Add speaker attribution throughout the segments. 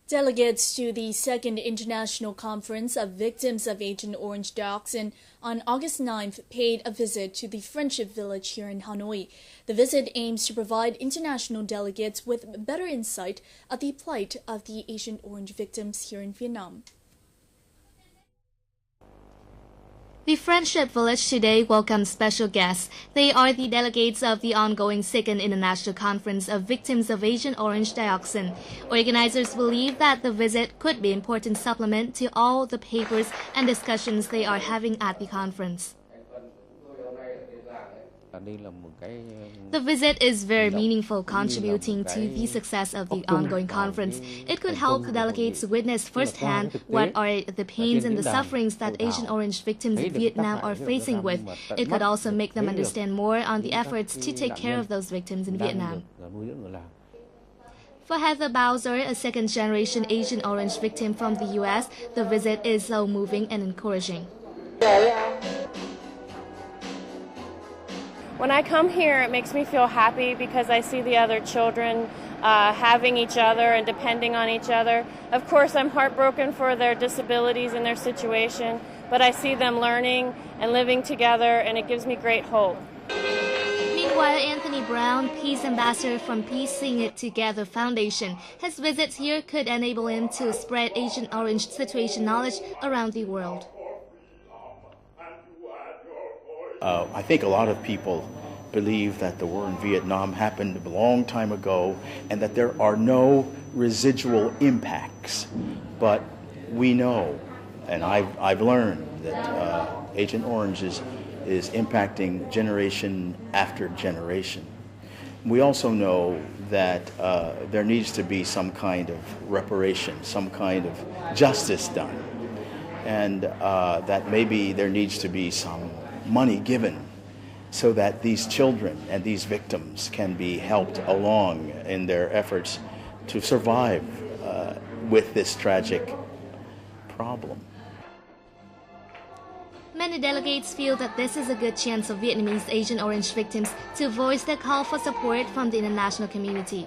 Speaker 1: Delegates to the Second International Conference of Victims of Agent Orange Dioxin on August 9th paid a visit to the Friendship Village here in Hanoi. The visit aims to provide international delegates with better insight at the plight of the Agent Orange victims here in Vietnam.
Speaker 2: The Friendship Village today welcomes special guests. They are the delegates of the ongoing Second International Conference of Victims of Agent Orange Dioxin. Organizers believe that the visit could be an important supplement to all the papers and discussions they are having at the conference. The visit is very meaningful, contributing to the success of the ongoing conference. It could help delegates witness firsthand what are the pains and the sufferings that Agent Orange victims in Vietnam are facing with. It could also make them understand more on the efforts to take care of those victims in Vietnam. For Heather Bowser, a second-generation Agent Orange victim from the U.S., the visit is so moving and encouraging.
Speaker 3: When I come here, it makes me feel happy because I see the other children having each other and depending on each other. Of course, I'm heartbroken for their disabilities and their situation, but I see them learning and living together, and it gives me great hope.
Speaker 2: Meanwhile, Anthony Brown, Peace Ambassador from Piecing It Together Foundation, his visits here could enable him to spread Agent Orange situation knowledge around the world.
Speaker 4: I think a lot of people believe that the war in Vietnam happened a long time ago and that there are no residual impacts. But we know, and I've learned, that Agent Orange is impacting generation after generation. We also know that there needs to be some kind of reparation, some kind of justice done, and that maybe there needs to be some money given so that these children and these victims can be helped along in their efforts to survive with this tragic problem.
Speaker 2: Many delegates feel that this is a good chance for Vietnamese Agent Orange victims to voice their call for support from the international community.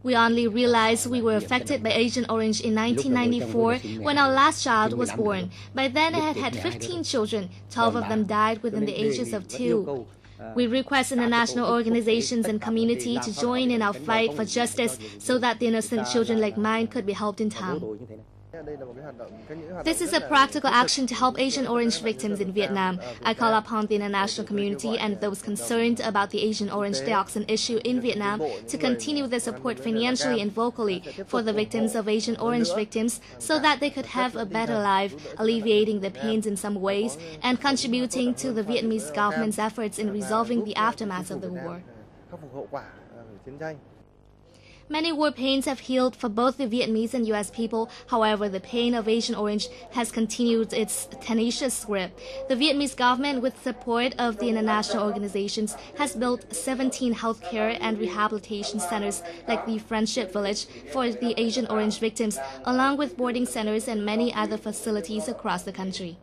Speaker 2: We only realized we were affected by Agent Orange in 1994 when our last child was born. By then, I had had 15 children. 12 of them died within the ages of 2. We request international organizations and community to join in our fight for justice so that the innocent children like mine could be helped in time. This is a practical action to help Agent Orange victims in Vietnam. I call upon the international community and those concerned about the Agent Orange Dioxin issue in Vietnam to continue their support financially and vocally for the victims of Agent Orange victims so that they could have a better life, alleviating their pains in some ways and contributing to the Vietnamese government's efforts in resolving the aftermath of the war. Many war pains have healed for both the Vietnamese and U.S. people. However, the pain of Agent Orange has continued its tenacious grip. The Vietnamese government, with support of the international organizations, has built 17 healthcare and rehabilitation centers like the Friendship Village for the Agent Orange victims, along with boarding centers and many other facilities across the country.